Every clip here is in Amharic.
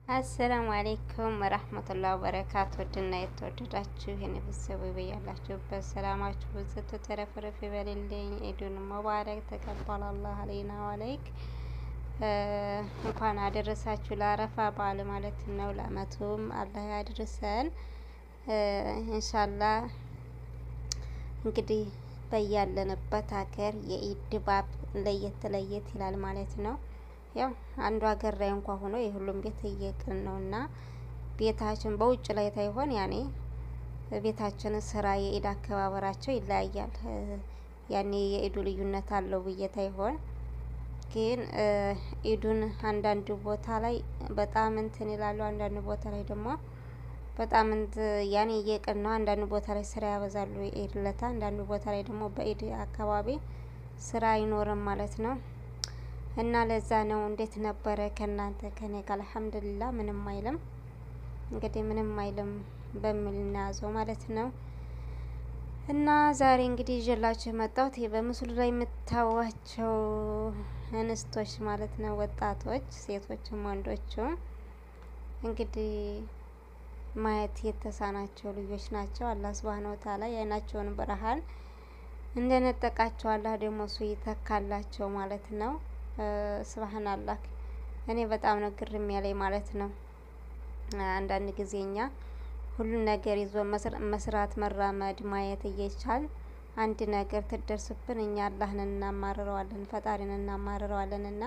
አሰላሙ አሌይኩም ወራህመቱላሂ ወበረካቱ። ውድና የተወደዳችሁ የኔ ቤተሰቦች በያላችሁበት ሰላማችሁ ብዝት ተረፍረፍ ይበልልኝ። ኢዱን ሙባረክ ተቀበለ አላህ አለይና ወአለይክ። እንኳን አደረሳችሁ ለአረፋ በዓል ማለት ነው። ለአመቱም አላህ ያድርሰን ኢንሻአላህ። እንግዲህ በያለንበት ሀገር የኢድ ድባብ ለየት ይላል ማለት ነው። ያው አንዱ ሀገር ላይ እንኳን ሆኖ የሁሉም ቤት እየቅን ነውና ቤታችን በውጭ ላይ ታይሆን ያኔ ቤታችን ስራ የኢድ አከባበራቸው ይለያያል። ያኔ የኢዱ ልዩነት አለው ብዬ ታይሆን ግን ኢዱን አንዳንድ ቦታ ላይ በጣም እንትን ይላሉ፣ አንዳንድ ቦታ ላይ ደግሞ በጣም ያኔ እየቅን ነው። አንዳንድ ቦታ ላይ ስራ ያበዛሉ የኢድ ለታ፣ አንዳንድ ቦታ ላይ ደግሞ በኢድ አካባቢ ስራ አይኖርም ማለት ነው። እና ለዛ ነው። እንዴት ነበረ ከናንተ? ከኔ ጋር አልሐምዱሊላህ ምንም አይልም። እንግዲህ ምንም አይልም በሚል እናያዘው ማለት ነው። እና ዛሬ እንግዲህ ይዤላችሁ የመጣሁት በምስሉ ላይ የምታዩዋቸው እንስቶች ማለት ነው፣ ወጣቶች ሴቶችም ወንዶችም እንግዲህ ማየት የተሳናቸው ልጆች ናቸው። አላህ ሱብሃነሁ ወተዓላ የአይናቸውን ብርሃን እንደነጠቃቸው አላህ ደግሞ እሱ ይተካላቸው ማለት ነው። ሱብሃንአላህ እኔ በጣም ነው ግርም ያለኝ ማለት ነው። አንዳንድ ጊዜ እኛ ሁሉን ነገር ይዞ መስራት መራመድ ማየት እየቻል አንድ ነገር ትደርስብን እኛ አላህን እናማርረዋለን፣ ፈጣሪን እናማርረዋለን። እና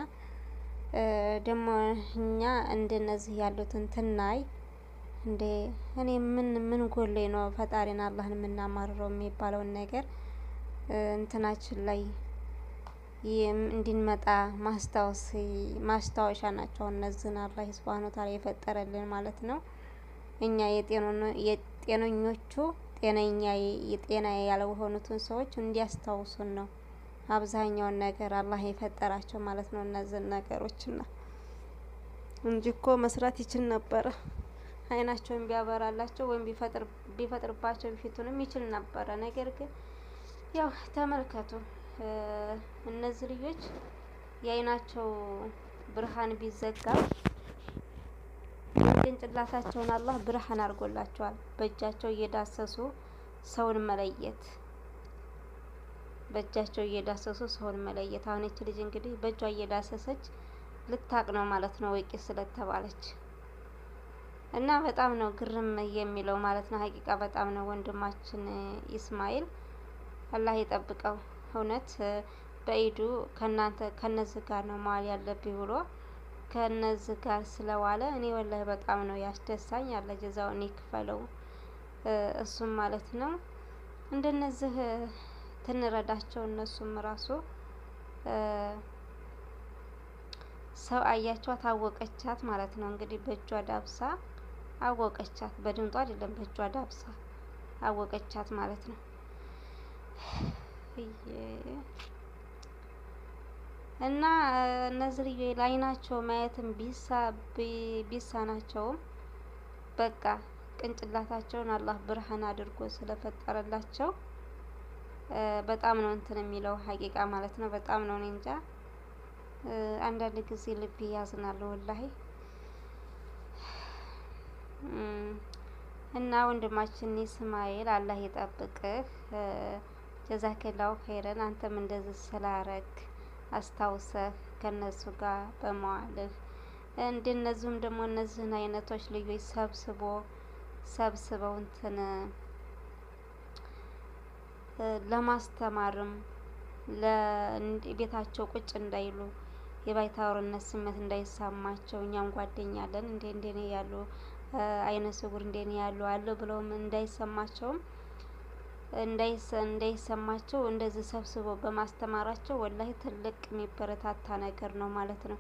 ደግሞ እኛ እንደነዚህ ያሉትን ትናይ እንዴ እኔ ምን ጎሌ ነው ፈጣሪን አላህን የምናማርረው የሚባለውን ነገር እንትናችን ላይ እንድንመጣ ማስታወሻ ናቸው እነዚህን አላህ ሱብሃነሁ ወተዓላ የፈጠረልን ማለት ነው። እኛ የጤነኞቹ የጤና ያልሆኑትን ሰዎች እንዲያስታውሱን ነው አብዛኛውን ነገር አላህ የፈጠራቸው ማለት ነው። እነዚህን ነገሮችና እንጂ እኮ መስራት ይችል ነበረ። አይናቸውን ቢያበራላቸው ወይም ቢፈጥርባቸው ፊቱንም ይችል ነበረ። ነገር ግን ያው ተመልከቱ እነዚህ ልጆች የአይናቸው ብርሃን ቢዘጋ ቅንጭላታቸውን አላህ ብርሃን አድርጎላቸዋል። በእጃቸው እየዳሰሱ ሰውን መለየት አሁን እቺ ልጅ እንግዲህ በእጇ እየዳሰሰች ልታቅ ነው ማለት ነው ወቂ ስለተባለች እና በጣም ነው ግርም የሚለው ማለት ነው። ሀቂቃ በጣም ነው ወንድማችን ኢስማኤል አላህ ይጠብቀው። እውነት በኢዱ ከነዚህ ጋር ነው መዋል ያለብኝ ብሎ ከነዚህ ጋር ስለዋለ እኔ ወላሂ በጣም ነው ያስደሳኝ። ያለ ጀዛውን ይክፈለው እሱም ማለት ነው። እንደነዚህ ትንረዳቸው እነሱም ራሱ ሰው አያቸዋት አወቀቻት ማለት ነው። እንግዲህ በእጇ ዳብሳ አወቀቻት፣ በድምጧ አይደለም በእጇ ዳብሳ አወቀቻት ማለት ነው። እና እነዚህ ልጆች ለአይናቸው ማየትም ቢሳናቸውም በቃ ቅንጭላታቸውን አላህ ብርሃን አድርጎ ስለፈጠረላቸው በጣም ነው እንትን የሚለው ሀቂቃ ማለት ነው። በጣም ነው እኔ እንጃ አንዳንድ ጊዜ ልብ ያዝናል ወላሂ። እና ወንድማችን ኢስማኤል አላህ ይጠብቅህ፣ ጀዛከላሁ ኸይረን። አንተም እንደዚህ ስላረግ አስታውሰህ ከነሱ ጋር በመዋልህ እንደነዚህም ደግሞ እነዚህን አይነቶች ልጆች ሰብስበው እንትን ለማስተማርም ለቤታቸው ቁጭ እንዳይሉ የባይታወርነት ስሜት እንዳይሰማቸው እኛም ጓደኛ አለን እንደኔ ያሉ አይነ ስውር እንደኔ ያሉ አሉ ብለውም እንዳይሰማቸው እንደዚህ ሰብስበው በማስተማራቸው ወላሂ ትልቅ የሚበረታታ ነገር ነው ማለት ነው።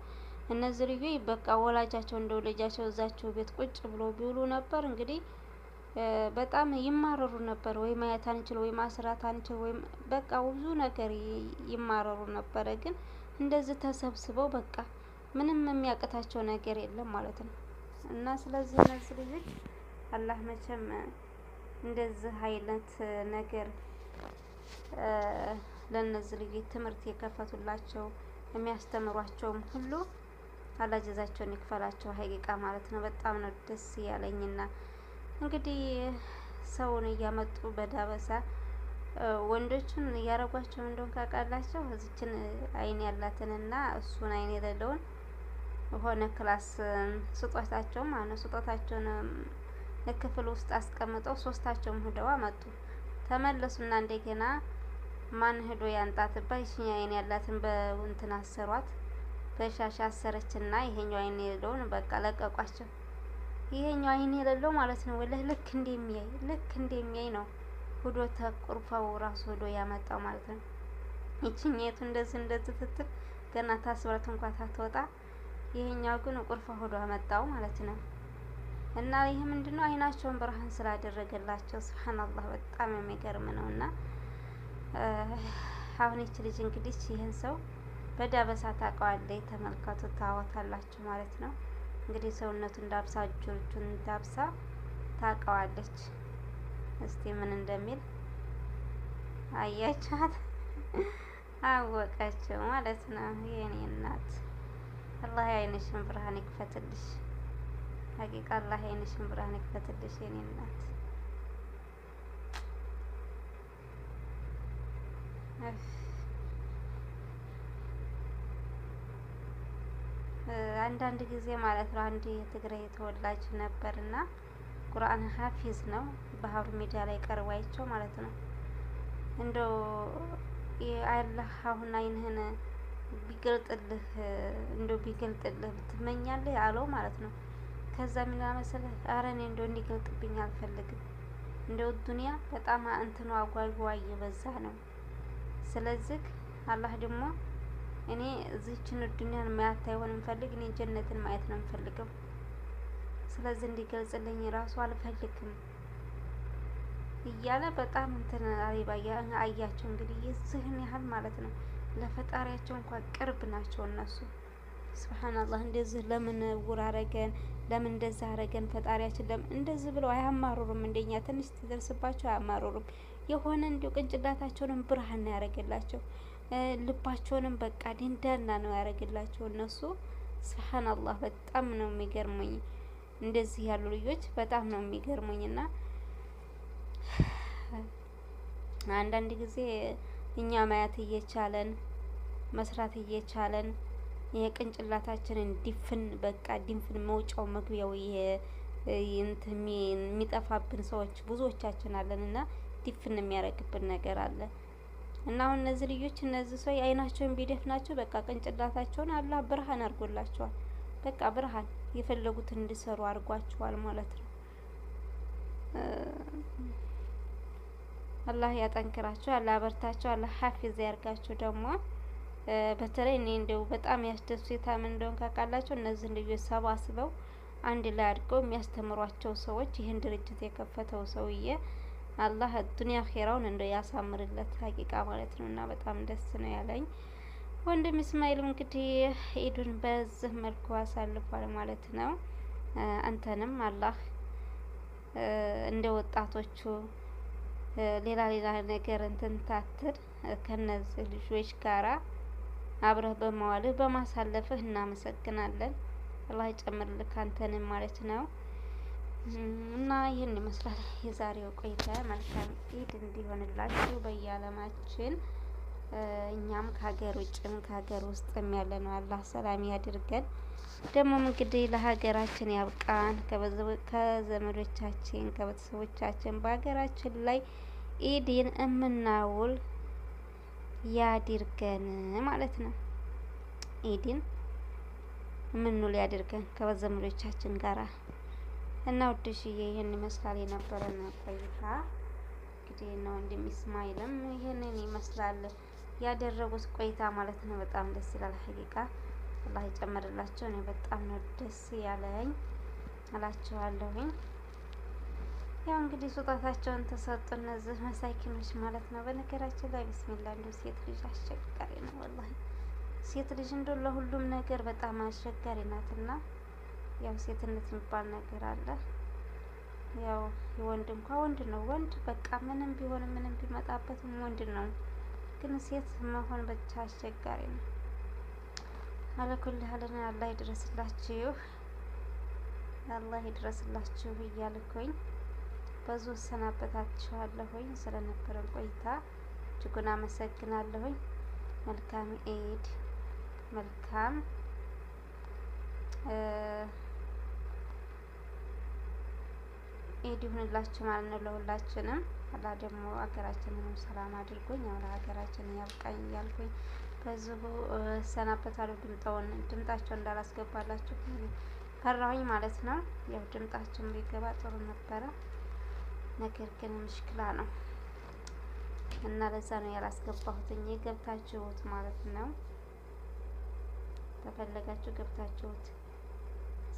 እነዚህ ልጆች በቃ ወላጃቸው እንደው ልጃቸው እዛቸው ቤት ቁጭ ብሎ ቢውሉ ነበር እንግዲህ በጣም ይማረሩ ነበር። ወይ ማየት አንችል ወይ ማስራት አንችል ወይ በቃ ብዙ ነገር ይማረሩ ነበር። ግን እንደዚህ ተሰብስበው በቃ ምንም የሚያቅታቸው ነገር የለም ማለት ነው። እና ስለዚህ እነዚህ ልጆች አላህ መቼም እንደዚህ አይነት ነገር ለነዚህ ልጆች ትምህርት የከፈቱላቸው የሚያስተምሯቸውም ሁሉ አላህ ጀዛቸውን ይክፈላቸው ሀቂቃ ማለት ነው። በጣም ነው ደስ ያለኝና እንግዲህ ሰውን እያመጡ በዳበሳ ወንዶቹን እያረጓቸው እንደሆን ካቃላቸው እዚችን አይን ያላትንና እሱን አይን የሌለውን ሆነ ክላስ ስጦታቸው ማለት ስጦታቸውን ክፍል ውስጥ አስቀምጠው ሶስታቸውም ሄደው አመጡ። ተመለሱና እንደገና ማን ሄዶ ያንጣትባት ይችኛ አይን ያላትን በእንትን አሰሯት። በሻሻ አሰረችና ይሄኛው አይን የሌለውን በቃ ለቀቋቸው። ይሄኛው አይን የሌለው ማለት ነው ወላሂ ልክ እንደሚያይ ነው ሄዶ ተቁርፈው ራሱ ሄዶ ያመጣው ማለት ነው። ይችኛይቱ እንደዚህ ስትል ገና ታስብረት እንኳን ታትወጣ ይሄኛው ግን ቁርፈው ሄዶ አመጣው ማለት ነው። እና ይሄ ምንድነው አይናቸውን ብርሃን ስላደረገላቸው ሱብሃንአላህ በጣም የሚገርም ነውና አሁን ይች ልጅ እንግዲህ ይሄን ሰው በዳበሳ ታውቀዋለች። ተመልከቱ ታወታላችሁ ማለት ነው። እንግዲህ ሰውነቱን ዳብሳ እጆቹን ዳብሳ ታውቀዋለች። እስቲ ምን እንደሚል አያችኋት? አወቀችው ማለት ነው። የኔ እናት አላህ አይንሽን ብርሃን ይክፈትልሽ። ሀቂቃ አላህ አይንሽን ብርሃን ይክፈትልሽ የኔ እናት። አንዳንድ ጊዜ ማለት ነው አንድ የትግራይ ተወላጅ ነበርና ቁርአን ሀፊዝ ነው። ባህሩ ሚዲያ ላይ ቀርቧቸው ማለት ነው። እንደው አላህ አሁን አይንህን ቢገልጥልህ እንደው ቢገልጥልህ ትመኛለህ አለው ማለት ነው። ከዛ ምን መሰለህ ኧረ እኔ እንደው እንዲገልጥብኝ አልፈልግም። እንደው ዱንያ በጣም እንትኑ አጓጓ እየበዛ ነው። ስለዚህ አላህ ደግሞ እኔ እዚችን ዱንያን ማየት አይሆንም የምፈልግ እኔ ጀነትን ማየት ነው የምፈልገው። ስለዚህ እንዲገልጽልኝ ራሱ አልፈልግም እያለ በጣም እንትን አሪባያ አያቸው። እንግዲህ የዚህን ያህል ማለት ነው ለፈጣሪያቸው እንኳን ቅርብ ናቸው እነሱ። ሱብሃንአላህ እንደዚህ ለምን ውር አረገን፣ ለምን እንደዛ አረገን ፈጣሪያችን ለምን እንደዚህ ብለው አያማሩሩም። እንደኛ ትንሽ ሲደርስባቸው አያማሩሩም። የሆነ እንዲሁ ቅንጭላታቸውንም ብርሃን ነው ያረገላቸው። ልባቸውንም በቃ ደንዳና ነው ያረገላቸው እነሱ። ሱብሃንአላህ በጣም ነው የሚገርሙኝ እንደዚህ ያሉ ልጆች በጣም ነው የሚገርሙኝና አንዳንድ ጊዜ እኛ ማየት እየቻለን መስራት እየቻለን የቅንጭላታችንን ዲፍን በቃ ዲፍን መውጫው መግቢያው የሚጠፋብን ሰዎች ብዙዎቻችን አለንና ዲፍን የሚያረግብን ነገር አለ። እና አሁን እነዚህ ልጆች እነዚህ ሰው አይናቸውን ቢደፍናቸው በቃ ቅንጭላታቸውን አላህ ብርሃን አድርጎላቸዋል። በቃ ብርሃን የፈለጉትን እንዲሰሩ አድርጓቸዋል ማለት ነው። አላህ ያጠንክራቸው፣ አላህ ያበርታቸው፣ አላህ ሀፊዝ ያርጋቸው። ደግሞ በተለይ እኔ እንደው በጣም ያስደስታ ምን እንደሆነ ካቃላቸው እነዚህ ልጆች ሰባስበው አንድ ላይ አድርገው የሚያስተምሯቸው ሰዎች ይህን ድርጅት የከፈተው ሰውዬ አላህ ዱንያ ኺራውን እንደው ያሳምርለት ሀቂቃ ማለት ነው። እና በጣም ደስ ነው ያለኝ። ወንድም እስማኤልም እንግዲህ ኢዱን በዚህ መልኩ አሳልፏል ማለት ነው። አንተንም አላህ እንደ ወጣቶቹ ሌላ ነገር እንትን ታትር ከነዚህ ልጆች ጋራ አብረህ በመዋልህ በማሳለፍህ እናመሰግናለን። አላህ ይጨምርልህ አንተንም ማለት ነው። እና ይህን ይመስላል የዛሬው ቆይታ። መልካም ኢድ እንዲሆንላችሁ በየዓለማችን እኛም ከሀገር ውጭም ከሀገር ውስጥም ያለነው አላህ ሰላም ያድርገን። ደግሞም እንግዲህ ለሀገራችን ያብቃን። ከዘመዶቻችን ከቤተሰቦቻችን በሀገራችን ላይ ኢድን እምናውል ያድርገን ማለት ነው። ኢድን እምንውል ያድርገን ከዘመዶቻችን ጋራ እና ውድሽዬ ይሄን ይመስላል የነበረን ቆይታ። እንግዲህ ነው ወንድም እስማኤልም ይሄንን ይመስላል ያደረጉት ቆይታ ማለት ነው። በጣም ደስ ይላል ሀቂቃ። አላህ ይጨምርላቸው። እኔ በጣም ነው ደስ ያለኝ እላችኋለሁኝ። ያው እንግዲህ ስጦታቸውን ተሰጡ እነዚህ መሳኪኖች ማለት ነው። በነገራችን ላይ ቢስሚላህ እንደው ሴት ልጅ አስቸጋሪ ነው ወላሂ። ሴት ልጅ እንደው ለሁሉም ነገር በጣም አስቸጋሪ ናትና ያው ሴትነት የሚባል ነገር አለ። ያው የወንድ እንኳን ወንድ ነው። ወንድ በቃ ምንም ቢሆን ምንም ቢመጣበትም ወንድ ነው። ግን ሴት መሆን ብቻ አስቸጋሪ ነው። አለኩል ሀለን አላህ ይድረስላችሁ፣ አላህ ይድረስላችሁ እያልኩኝ በዙ ሰናበታችኋለሁኝ። ስለነበረን ቆይታ እጅጉን አመሰግናለሁኝ። መልካም ኢድ፣ መልካም ኢድ ይሁንላችሁ ማለት ነው ለሁላችንም። አላህ ደግሞ ሀገራችንንም ሰላም አድርጎኝ ያው ለሀገራችን ያብቃኝ እያልኩኝ በዚሁ ሰናበታለሁ። ድምጣቸው እንዳላስገባላችሁ ፈራሁኝ ማለት ነው። ያው ድምጣችን ቢገባ ጥሩ ነበረ፣ ነገር ግን ምሽክላ ነው እና ለዛ ነው ያላስገባሁትኝ። ገብታችሁት ማለት ነው፣ ተፈለጋችሁ ገብታችሁት።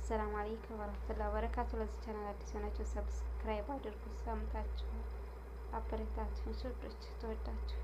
ሰላም አለይኩም ወራህመቱላሂ ወበረካቱ። ለዚህ ቻናል አዲስ ሆናችሁ ሰብስክራይብ አድርጉ። ሰምታችሁ አበረታቱኝ። ሱብርች ተወዳችሁ